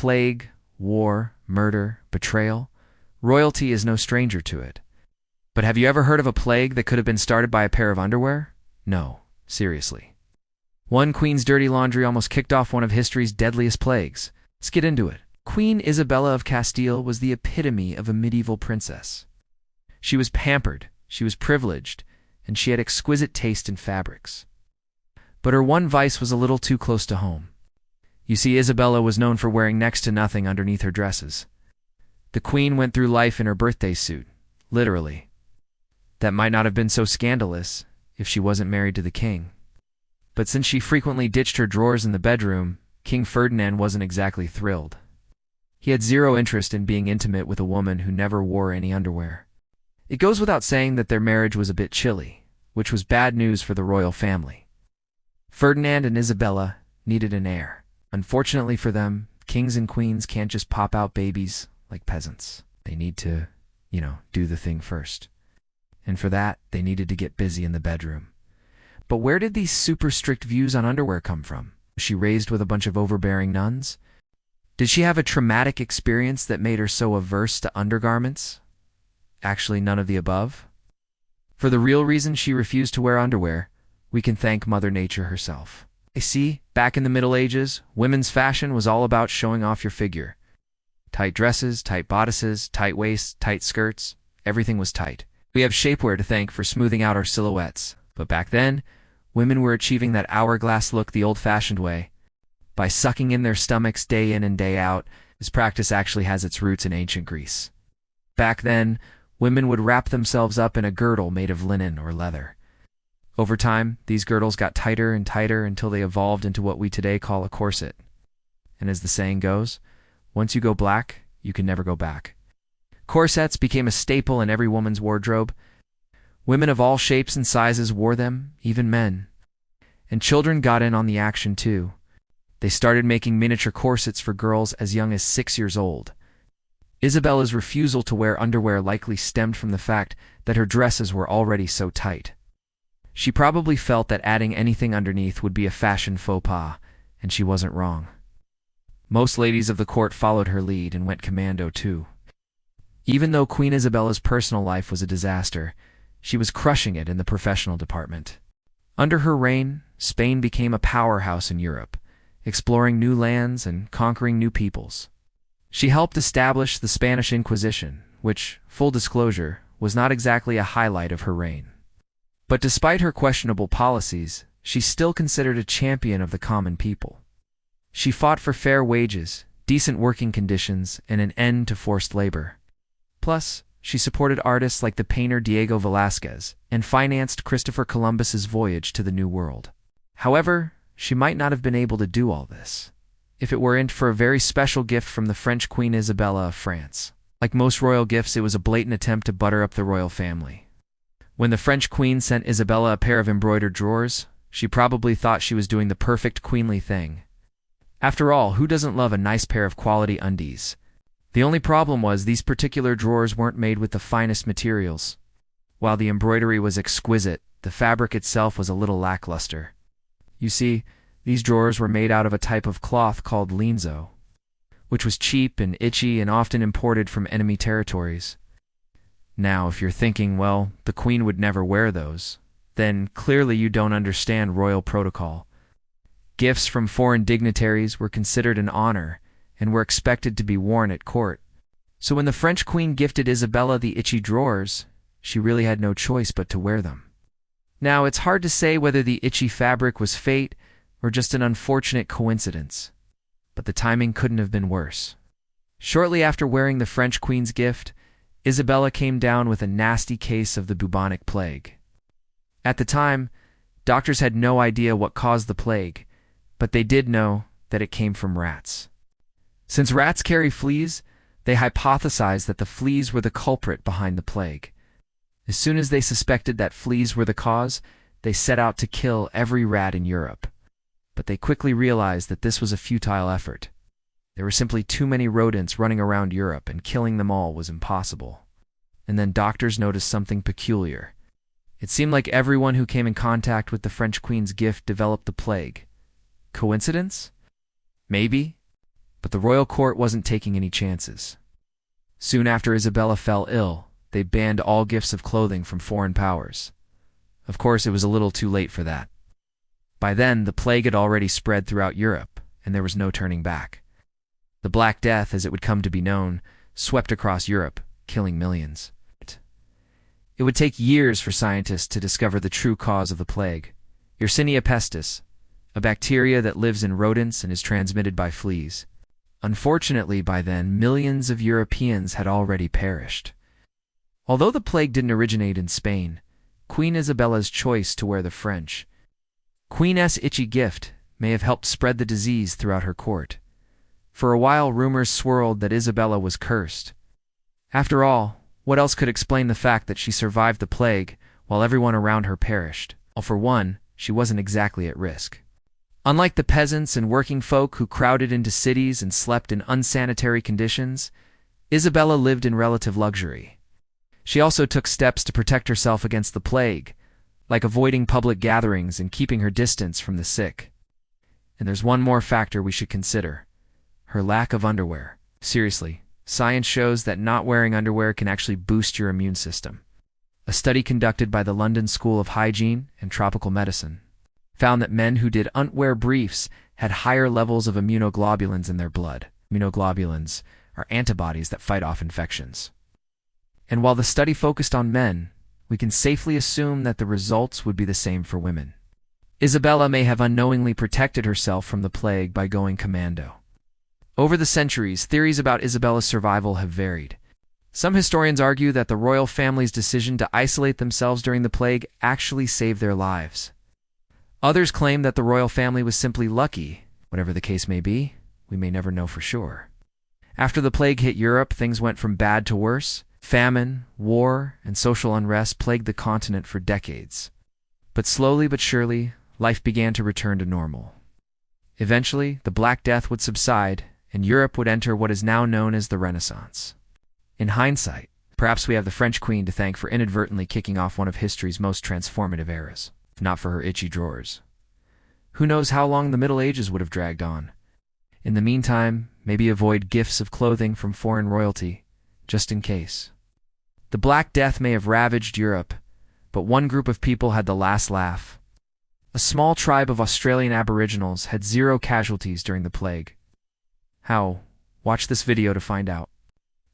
plague, war, murder, betrayal, royalty is no stranger to it. But have you ever heard of a plague that could have been started by a pair of underwear? No, seriously. One queen's dirty laundry almost kicked off one of history's deadliest plagues. Let's get into it. Queen Isabella of Castile was the epitome of a medieval princess. She was pampered, she was privileged, and she had exquisite taste in fabrics. But her one vice was a little too close to home. You see, Isabella was known for wearing next to nothing underneath her dresses. The queen went through life in her birthday suit, literally. That might not have been so scandalous if she wasn't married to the king. But since she frequently ditched her drawers in the bedroom, King Ferdinand wasn't exactly thrilled. He had zero interest in being intimate with a woman who never wore any underwear. It goes without saying that their marriage was a bit chilly, which was bad news for the royal family. Ferdinand and Isabella needed an heir. Unfortunately for them, kings and queens can't just pop out babies like peasants. They need to, do the thing first. And for that, they needed to get busy in the bedroom. But where did these super strict views on underwear come from? Was she raised with a bunch of overbearing nuns? Did she have a traumatic experience that made her so averse to undergarments? Actually, none of the above. For the real reason she refused to wear underwear, we can thank Mother Nature herself. I see, back in the Middle Ages, women's fashion was all about showing off your figure. Tight dresses, tight bodices, tight waists, tight skirts, everything was tight. We have shapewear to thank for smoothing out our silhouettes. But back then, women were achieving that hourglass look the old-fashioned way, by sucking in their stomachs day in and day out. This practice actually has its roots in ancient Greece. Back then, women would wrap themselves up in a girdle made of linen or leather. Over time, these girdles got tighter and tighter until they evolved into what we today call a corset. And as the saying goes, once you go black, you can never go back. Corsets became a staple in every woman's wardrobe. Women of all shapes and sizes wore them, even men. And children got in on the action too. They started making miniature corsets for girls as young as 6 years old. Isabella's refusal to wear underwear likely stemmed from the fact that her dresses were already so tight. She probably felt that adding anything underneath would be a fashion faux pas, and she wasn't wrong. Most ladies of the court followed her lead and went commando too. Even though Queen Isabella's personal life was a disaster, she was crushing it in the professional department. Under her reign, Spain became a powerhouse in Europe, exploring new lands and conquering new peoples. She helped establish the Spanish Inquisition, which, full disclosure, was not exactly a highlight of her reign. But despite her questionable policies, she's still considered a champion of the common people. She fought for fair wages, decent working conditions, and an end to forced labor. Plus, she supported artists like the painter Diego Velázquez and financed Christopher Columbus's voyage to the New World. However, she might not have been able to do all this if it weren't for a very special gift from the French Queen Isabella of France. Like most royal gifts, it was a blatant attempt to butter up the royal family. When the French queen sent Isabella a pair of embroidered drawers, she probably thought she was doing the perfect queenly thing. After all, who doesn't love a nice pair of quality undies? The only problem was these particular drawers weren't made with the finest materials. While the embroidery was exquisite, the fabric itself was a little lackluster. You see, these drawers were made out of a type of cloth called lienzo, which was cheap and itchy and often imported from enemy territories. Now, if you're thinking, well, the queen would never wear those, then clearly you don't understand royal protocol. Gifts from foreign dignitaries were considered an honor and were expected to be worn at court. So when the French queen gifted Isabella the itchy drawers, she really had no choice but to wear them. Now, it's hard to say whether the itchy fabric was fate or just an unfortunate coincidence, but the timing couldn't have been worse. Shortly after wearing the French queen's gift, Isabella came down with a nasty case of the bubonic plague. At the time, doctors had no idea what caused the plague, but they did know that it came from rats. Since rats carry fleas, they hypothesized that the fleas were the culprit behind the plague. As soon as they suspected that fleas were the cause, they set out to kill every rat in Europe. But they quickly realized that this was a futile effort. There were simply too many rodents running around Europe, and killing them all was impossible. And then doctors noticed something peculiar. It seemed like everyone who came in contact with the French queen's gift developed the plague. Coincidence? Maybe. But the royal court wasn't taking any chances. Soon after Isabella fell ill, they banned all gifts of clothing from foreign powers. Of course, it was a little too late for that. By then, the plague had already spread throughout Europe, and there was no turning back. The Black Death, as it would come to be known, swept across Europe, killing millions. It would take years for scientists to discover the true cause of the plague, Yersinia pestis, a bacteria that lives in rodents and is transmitted by fleas. Unfortunately, by then, millions of Europeans had already perished. Although the plague didn't originate in Spain, Queen Isabella's choice to wear the French Queen's itchy gift may have helped spread the disease throughout her court. For a while, rumors swirled that Isabella was cursed. After all, what else could explain the fact that she survived the plague while everyone around her perished? Well, for one, she wasn't exactly at risk. Unlike the peasants and working folk who crowded into cities and slept in unsanitary conditions, Isabella lived in relative luxury. She also took steps to protect herself against the plague, like avoiding public gatherings and keeping her distance from the sick. And there's one more factor we should consider: her lack of underwear. Seriously, science shows that not wearing underwear can actually boost your immune system. A study conducted by the London School of Hygiene and Tropical Medicine found that men who didn't wear briefs had higher levels of immunoglobulins in their blood. Immunoglobulins are antibodies that fight off infections. And while the study focused on men, we can safely assume that the results would be the same for women. Isabella may have unknowingly protected herself from the plague by going commando. Over the centuries, theories about Isabella's survival have varied. Some historians argue that the royal family's decision to isolate themselves during the plague actually saved their lives. Others claim that the royal family was simply lucky. Whatever the case may be, we may never know for sure. After the plague hit Europe, things went from bad to worse. Famine, war, and social unrest plagued the continent for decades. But slowly but surely, life began to return to normal. Eventually, the Black Death would subside, and Europe would enter what is now known as the Renaissance. In hindsight, perhaps we have the French Queen to thank for inadvertently kicking off one of history's most transformative eras, if not for her itchy drawers. Who knows how long the Middle Ages would have dragged on? In the meantime, maybe avoid gifts of clothing from foreign royalty, just in case. The Black Death may have ravaged Europe, but one group of people had the last laugh. A small tribe of Australian Aboriginals had 0 casualties during the plague. How? Watch this video to find out.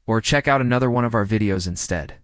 Or check out another one of our videos instead.